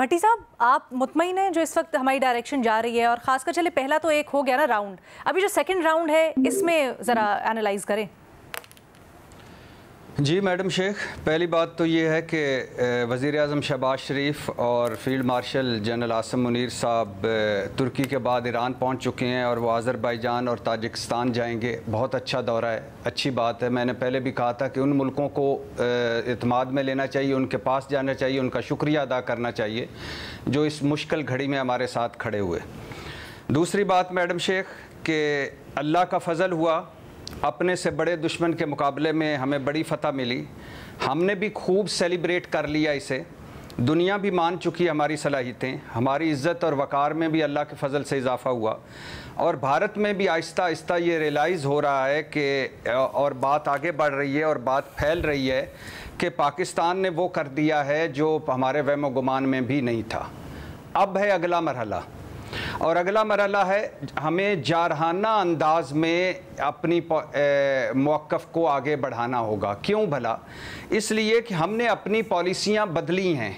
भट्टी साहब, आप मुतमईन हैं जो इस वक्त हमारी डायरेक्शन जा रही है, और खासकर चले पहला तो एक हो गया ना राउंड, अभी जो सेकंड राउंड है इसमें ज़रा एनालाइज करें। जी मैडम शेख, पहली बात तो ये है कि वज़ीर आज़म शहबाज शरीफ और field marshal general Asim Munir साहब तुर्की के बाद ईरान पहुंच चुके हैं और वो आज़रबाईजान और ताजिकिस्तान जाएंगे। बहुत अच्छा दौरा है, अच्छी बात है। मैंने पहले भी कहा था कि उन मुल्कों को इत्मीनान में लेना चाहिए, उनके पास जाना चाहिए, उनका शुक्रिया अदा करना चाहिए जो इस मुश्किल घड़ी में हमारे साथ खड़े हुए। दूसरी बात मैडम शेख कि अल्लाह का फ़ज़ल हुआ, अपने से बड़े दुश्मन के मुकाबले में हमें बड़ी फ़तह मिली। हमने भी खूब सेलिब्रेट कर लिया इसे, दुनिया भी मान चुकी हमारी सलाहियतें, हमारी इज़्ज़त और वक़ार में भी अल्लाह के फ़ज़ल से इजाफ़ा हुआ, और भारत में भी आहिस्ता आहिस्ता ये रियलाइज़ हो रहा है कि और बात आगे बढ़ रही है और बात फैल रही है कि पाकिस्तान ने वो कर दिया है जो हमारे वहम गुमान में भी नहीं था। अब है अगला मरहला, और अगला मरहला है हमें जारहाना अंदाज में अपनी मौक़िफ़ को आगे बढ़ाना होगा। क्यों भला? इसलिए कि हमने अपनी पॉलिसियाँ बदली हैं,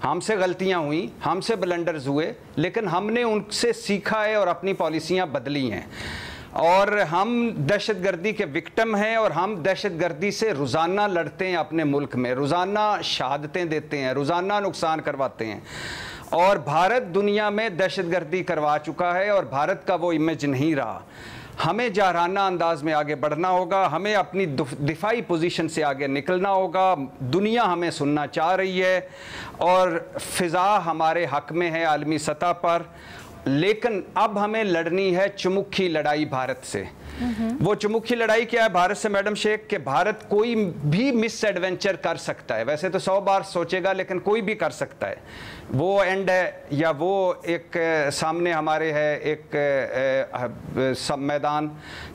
हमसे गलतियाँ हुई, हमसे ब्लंडर्स हुए, लेकिन हमने उनसे सीखा है और अपनी पॉलिसियाँ बदली हैं। और हम दहशतगर्दी के विक्टिम हैं, और हम दहशतगर्दी से रोज़ाना लड़ते हैं अपने मुल्क में, रोज़ाना शहादतें देते हैं, रोज़ाना नुकसान करवाते हैं, और भारत दुनिया में दहशतगर्दी करवा चुका है और भारत का वो इमेज नहीं रहा। हमें जारहाना अंदाज में आगे बढ़ना होगा, हमें अपनी दिफाई पोजीशन से आगे निकलना होगा। दुनिया हमें सुनना चाह रही है और फ़िज़ा हमारे हक़ में है आलमी सतह पर, लेकिन अब हमें लड़नी है चुमुखी लड़ाई भारत से। वो चुमुखी लड़ाई क्या है भारत से मैडम शेख? कि भारत कोई भी मिस एडवेंचर कर सकता है, वैसे तो 100 बार सोचेगा लेकिन कोई भी कर सकता है। वो एंड है या वो एक सामने हमारे है एक सब मैदान,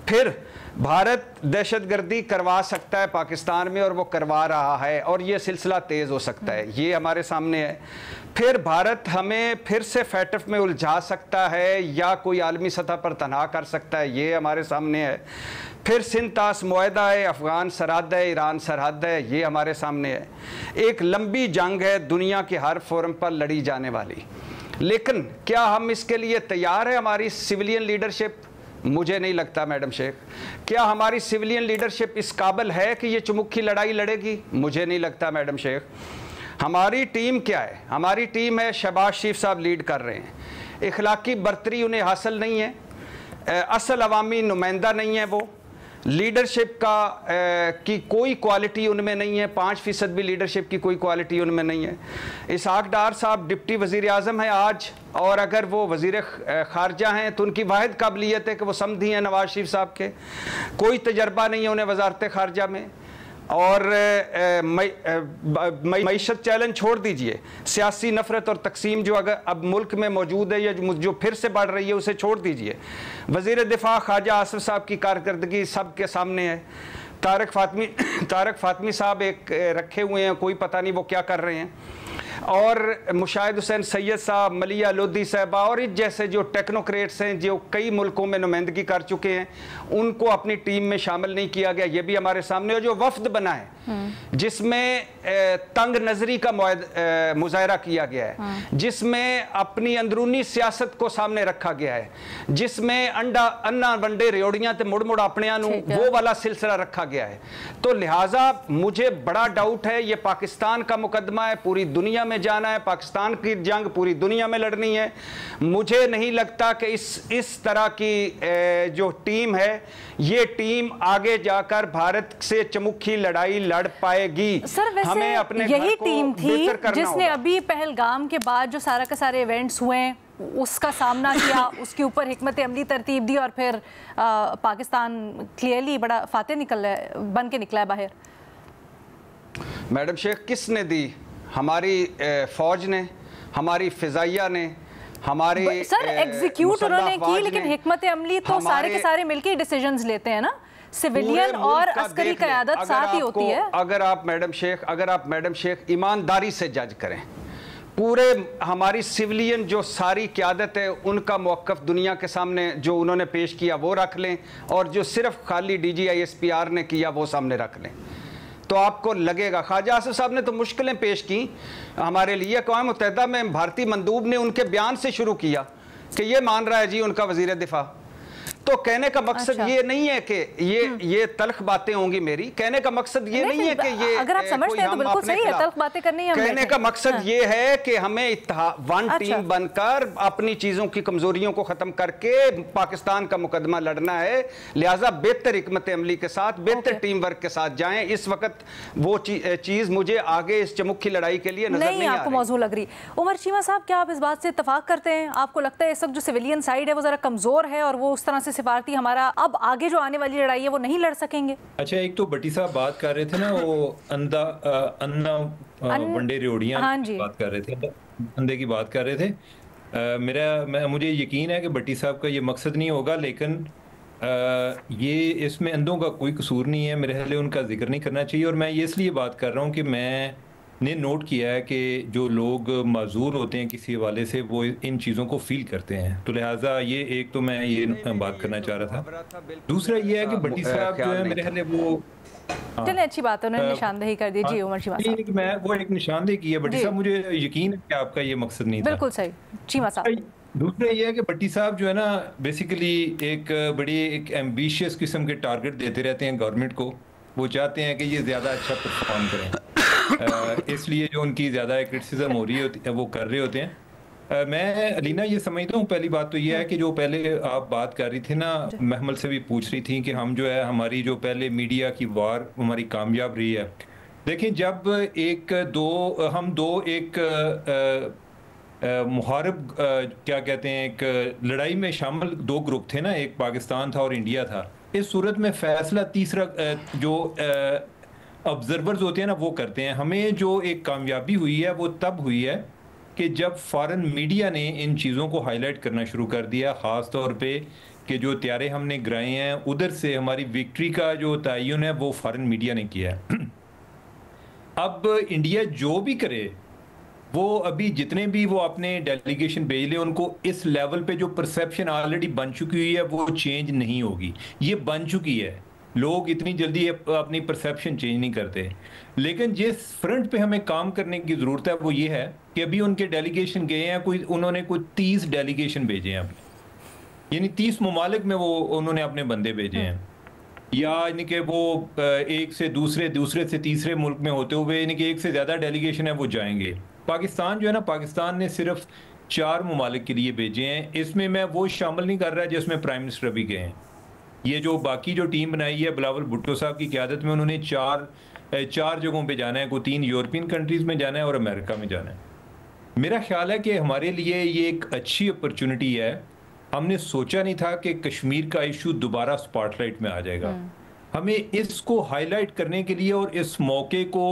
फिर भारत दहशतगर्दी करवा सकता है पाकिस्तान में, और वो करवा रहा है, और ये सिलसिला तेज़ हो सकता है, ये हमारे सामने है। फिर भारत हमें फिर से फैटफ में उलझा सकता है या कोई आलमी सतह पर तनहा कर सकता है, ये हमारे सामने है। फिर सिंध तास मुआहदा है, अफ़गान सरहद है, ईरान सरहद है, ये हमारे सामने है। एक लंबी जंग है दुनिया के हर फोरम पर लड़ी जाने वाली, लेकिन क्या हम इसके लिए तैयार है? हमारी सिविलियन लीडरशिप, मुझे नहीं लगता मैडम शेख। क्या हमारी सिविलियन लीडरशिप इस काबिल है कि ये चुमुखी लड़ाई लड़ेगी? मुझे नहीं लगता मैडम शेख। हमारी टीम क्या है? हमारी टीम है, शहबाज शरीफ साहब लीड कर रहे हैं, इखलाकी बर्तरी उन्हें हासिल नहीं है, असल अवामी नुमाइंदा नहीं है, वो लीडरशिप की कोई क्वालिटी उनमें नहीं है, 5% भी लीडरशिप की कोई क्वालिटी उनमें नहीं है। इसहाक डार साहब डिप्टी वज़ीर आज़म हैं आज, और अगर वो वज़ीर ख़ारजा हैं तो उनकी वाहिद काबिलियत है कि वो समधी हैं नवाज शरीफ साहब के, कोई तजर्बा नहीं है उन्हें वज़ारत ख़ारजा में। और मईशत चैलेंज छोड़ दीजिए, सियासी नफरत और तकसीम जो अगर अब मुल्क में मौजूद है या जो फिर से बढ़ रही है उसे छोड़ दीजिए। वज़ीर दिफा ख्वाजा आसिफ साहब की कारकर्दगी सब के सामने है। तारक फातमी साहब एक रखे हुए हैं, कोई पता नहीं वो क्या कर रहे हैं। और मुशाहिद हुसैन सैयद साहब, मलिया लोधी साहबा और इस जैसे जो टेक्नोक्रेट्स हैं जो कई मुल्कों में नुमाइंदगी कर चुके हैं, उनको अपनी टीम में शामिल नहीं किया गया, ये भी हमारे सामने। और जो वफ्द बना है जिसमें तंग नजरी का मुजाहरा किया गया है, जिसमें अपनी अंदरूनी सियासत को सामने रखा गया है, जिसमें अन्ना वंडे रेवड़ियां ते मुड़ मुड़ अपने वो वाला सिलसिला रखा गया है, तो लिहाजा मुझे बड़ा डाउट है ये पाकिस्तान का मुकदमा है, पूरी दुनिया में जाना है, पाकिस्तान की जंग पूरी दुनिया में लड़नी है। मुझे नहीं लगता कि इस तरह की जो टीम है, ये टीम आगे जाकर भारत से चमुखी लड़ाई लड़ पाएगी। सर वैसे हमें अपने यही टीम थी जिसने अभी पहलगाम के बाद जो सारा के सारे इवेंट्स हुए उसका सामना किया, उसके ऊपर हिकमत अमली तरतीब दी, और फिर पाकिस्तान क्लियरली बड़ा फातेह बन के निकला है बाहर। मैडम शेख, किसने दी? हमारी फौज ने, हमारी फिजाइया ने, हमारी सर एग्जीक्यूट उन्होंने की, लेकिन हिकमत अमली तो सारे के सारे मिलकर डिसीजंस लेते हैं ना, सिविलियन और अस्करी क़यादत साथ ही होती है। अगर आप मैडम शेख ईमानदारी से जज करें, पूरे हमारी सिविलियन जो सारी क़यादत है उनका मौक़िफ़ दुनिया के सामने जो उन्होंने पेश किया वो रख लें, और जो सिर्फ खाली DGISPR ने किया वो सामने रख लें, तो आपको लगेगा। ख्वाजा आसिफ साहब ने तो मुश्किलें पेश की हमारे लिए। अक़वाम मुत्तहिदा में भारतीय मंदूब ने उनके बयान से शुरू किया कि ये मान रहा है जी उनका वज़ीर दिफा। तो कहने का मकसद ये नहीं है कि ये तल्ख बातें होंगी मेरी। कहने का मकसद ये नहीं है कि ये, अगर आप समझते हैं तो बिल्कुल सही है, तल्ख बातें करनी है। कहने का मकसद ये है कि हमें वन टीम बनकर अपनी चीजों की कमजोरियों को खत्म करके पाकिस्तान का मुकदमा लड़ना है। लिहाजा बेहतर हिकमत अमली के साथ, बेहतर टीम वर्क के साथ जाएं। इस वक्त वो चीज मुझे आगे इस चमुक की लड़ाई के लिए नजर नहीं आपको मौजूद लग रही। उमर चीमा साहब, क्या आप इस बात से इत्तेफाक करते हैं? आपको लगता है इस वक्त जो सिविलियन साइड है वो जरा कमजोर है और वो उस तरह से सिफारती हमारा अब आगे जो आने वाली लड़ाई है वो नहीं लड़ सकेंगे? अच्छा, एक तो भट्टी साहब बात कर रहे थे ना, वो अन्ना वनडे रेवड़ियां बात कर रहे थे, अंधे की बात कर रहे थे। मुझे यकीन है कि भट्टी साहब का ये मकसद नहीं होगा, लेकिन ये इसमें अंधों का कोई कसूर नहीं है। मेरे ख्याल उनका जिक्र नहीं करना चाहिए। और मैं ये इसलिए बात कर रहा हूँ कि मैंने नोट किया है कि जो लोग माजूर होते हैं किसी हवाले से, वो इन चीज़ों को फील करते हैं। तो लिहाजा ये एक तो मैं ये बात करना चाह रहा था। दूसरा ये है कि भट्टी साहब जो है मेरे ख्याल वो चलिए अच्छी बात है, उन्होंने निशानदेही कर दी। जी उमर चीमा साहब, मैं वो एक निशानदेही की है भट्टी साहब, मुझे यकीन है कि आपका ये मकसद नहीं था। बिल्कुल सही चीमा साहब। दूसरा ये है कि भट्टी साहब जो है ना बेसिकली एक बड़ी एक एम्बिशियस किस्म के टारगेट देते रहते हैं गवर्नमेंट को। वो चाहते हैं कि ये ज़्यादा अच्छा परफॉर्म करें, इसलिए जो उनकी ज़्यादा क्रिटिसिज्म हो रही है वो कर रहे होते हैं। मैं अलीना ये समझता हूँ, पहली बात तो ये है कि जो पहले आप बात कर रही थी ना, महमल से भी पूछ रही थी कि हम जो है हमारी जो पहले मीडिया की वार हमारी कामयाब रही है। देखिए, जब हम दो मुहारिब क्या कहते हैं, एक लड़ाई में शामिल दो ग्रुप थे ना, एक पाकिस्तान था और इंडिया था। इस सूरत में फैसला तीसरा जो ऑब्जर्वर्स होते हैं ना वो करते हैं। हमें जो एक कामयाबी हुई है वो तब हुई है कि जब फॉरेन मीडिया ने इन चीज़ों को हाईलाइट करना शुरू कर दिया, ख़ास तौर पे कि जो त्यारे हमने गिराए हैं उधर से हमारी विक्ट्री का जो तयन है वो फॉरेन मीडिया ने किया है। अब इंडिया जो भी करे, वो अभी जितने भी वो अपने डेलीगेशन भेज ले, उनको इस लेवल पे जो परसेप्शन ऑलरेडी बन चुकी हुई है वो चेंज नहीं होगी। ये बन चुकी है, लोग इतनी जल्दी अपनी परसेप्शन चेंज नहीं करते। लेकिन जिस फ्रंट पे हमें काम करने की ज़रूरत है वो ये है कि अभी उनके डेलीगेशन गए हैं, उन्होंने कोई 30 डेलीगेशन भेजे हैं अभी, यानी 30 ममालिक में वो उन्होंने अपने बंदे भेजे हैं। या यानी कि वो एक से दूसरे से तीसरे मुल्क में होते हुए यानी कि एक से ज़्यादा डेलीगेशन है वो जाएंगे। पाकिस्तान जो है ना, पाकिस्तान ने सिर्फ 4 ममालिक के लिए भेजे हैं। इसमें मैं वो शामिल नहीं कर रहा जिसमें प्राइम मिनिस्टर अभी गए हैं। ये जो बाकी जो टीम बनाई है बिलावल भुट्टो साहब की क़यादत में, उन्होंने चार जगहों पे जाना है। कोई 3 यूरोपियन कंट्रीज़ में जाना है और अमेरिका में जाना है। मेरा ख्याल है कि हमारे लिए ये एक अच्छी अपॉर्चुनिटी है। हमने सोचा नहीं था कि कश्मीर का इशू दोबारा स्पॉटलाइट में आ जाएगा। हमें इसको हाईलाइट करने के लिए और इस मौके को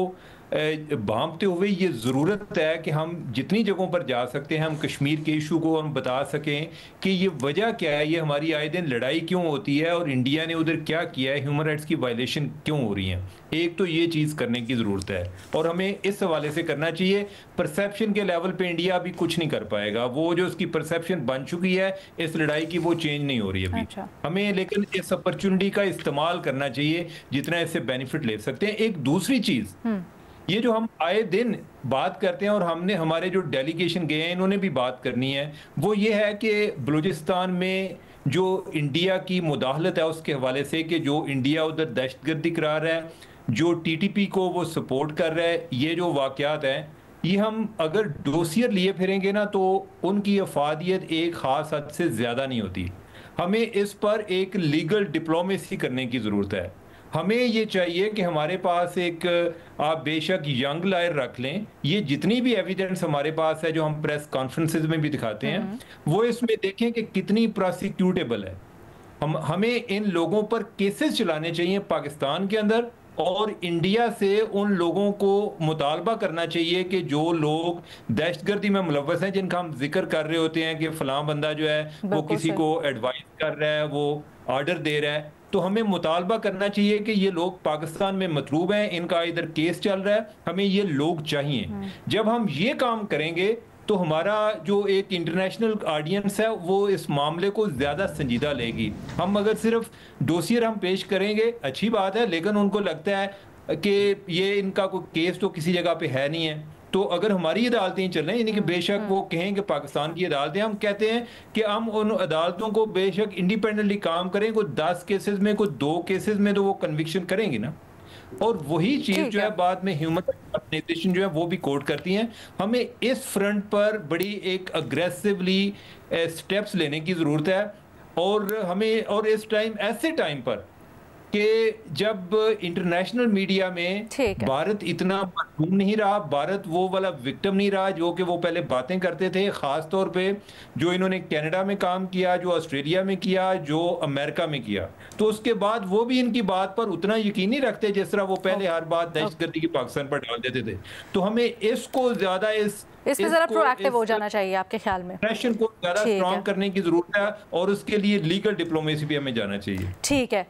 भांपते हुए ये ज़रूरत है कि हम जितनी जगहों पर जा सकते हैं हम कश्मीर के इशू को हम बता सकें कि ये वजह क्या है, ये हमारी आए दिन लड़ाई क्यों होती है और इंडिया ने उधर क्या किया है, ह्यूमन राइट्स की वायलेशन क्यों हो रही हैं। एक तो ये चीज़ करने की ज़रूरत है और हमें इस हवाले से करना चाहिए। परसेप्शन के लेवल पे इंडिया अभी कुछ नहीं कर पाएगा। वो जो उसकी परसेप्शन बन चुकी है इस लड़ाई की, वो चेंज नहीं हो रही है अभी। हमें लेकिन इस अपॉर्चुनिटी का इस्तेमाल करना चाहिए जितना इससे बेनिफिट ले सकते हैं। एक दूसरी चीज़, ये जो हम आए दिन बात करते हैं और हमने हमारे जो डेलीगेशन गए हैं इन्होंने भी बात करनी है, वो ये है कि बलूचिस्तान में जो इंडिया की मुदाखलत है उसके हवाले से कि जो इंडिया उधर दहशतगर्दी करा रहा है, जो टीटीपी को वो सपोर्ट कर रहा है, ये जो वाक़यात हैं, ये हम अगर डोसियर लिए फिरेंगे ना तो उनकी अफादियत एक ख़ास हद से ज़्यादा नहीं होती। हमें इस पर एक लीगल डिप्लोमेसी करने की ज़रूरत है। हमें ये चाहिए कि हमारे पास एक आप बेशक यंग लॉयर रख लें, ये जितनी भी एविडेंस हमारे पास है जो हम प्रेस कॉन्फ्रेंसेस में भी दिखाते हैं वो इसमें देखें कि कितनी प्रोसिक्यूटेबल है। हमें इन लोगों पर केसेस चलाने चाहिए पाकिस्तान के अंदर और इंडिया से उन लोगों को मुतालबा करना चाहिए कि जो लोग दहशतगर्दी में मुलव्वस हैं, जिनका हम जिक्र कर रहे होते हैं कि फलां बंदा जो है वो किसी को एडवाइस कर रहा है, वो ऑर्डर दे रहा है, तो हमें मुतालबा करना चाहिए कि ये लोग पाकिस्तान में मतलूब हैं, इनका इधर केस चल रहा है, हमें ये लोग चाहिए। जब हम ये काम करेंगे तो हमारा जो एक इंटरनेशनल ऑडियंस है वो इस मामले को ज़्यादा संजीदा लेगी। हम अगर सिर्फ डोसियर हम पेश करेंगे अच्छी बात है, लेकिन उनको लगता है कि ये इनका कोई केस तो किसी जगह पे है नहीं है, तो अगर हमारी अदालतें चल रही हैं, यानी कि बेशक वो कहें कि पाकिस्तान की अदालतें, हम कहते हैं कि हम उन अदालतों को बेशक इंडिपेंडेंटली काम करें, कोई 10 केसेस में, कोई 2 केसेस में तो वो कन्विक्शन करेंगे ना। और वही चीज जो है बाद में ह्यूमन ऑर्गेनाइजेशन जो है वो भी कोट करती हैं। हमें इस फ्रंट पर बड़ी एक अग्रेसिवली स्टेप्स लेने की जरूरत है, और हमें, और इस टाइम, ऐसे टाइम पर कि जब इंटरनेशनल मीडिया में भारत इतना मशहूर नहीं रहा, भारत वो वाला विक्टिम नहीं रहा जो कि वो पहले बातें करते थे, खास तौर पे जो इन्होंने कनाडा में काम किया, जो ऑस्ट्रेलिया में किया, जो अमेरिका में किया, तो उसके बाद वो भी इनकी बात पर उतना यकीन नहीं रखते जिस तरह वो पहले हर बात दहशतगर्दी की पाकिस्तान पर डाल देते थे। तो हमें इसको ज्यादा इसमें जरा प्रोएक्टिव हो जाना चाहिए आपके ख्याल में, प्रेशर को ज्यादा स्ट्रांग करने की जरूरत है, और उसके लिए लीगल डिप्लोमेसी भी हमें जाना चाहिए। ठीक है।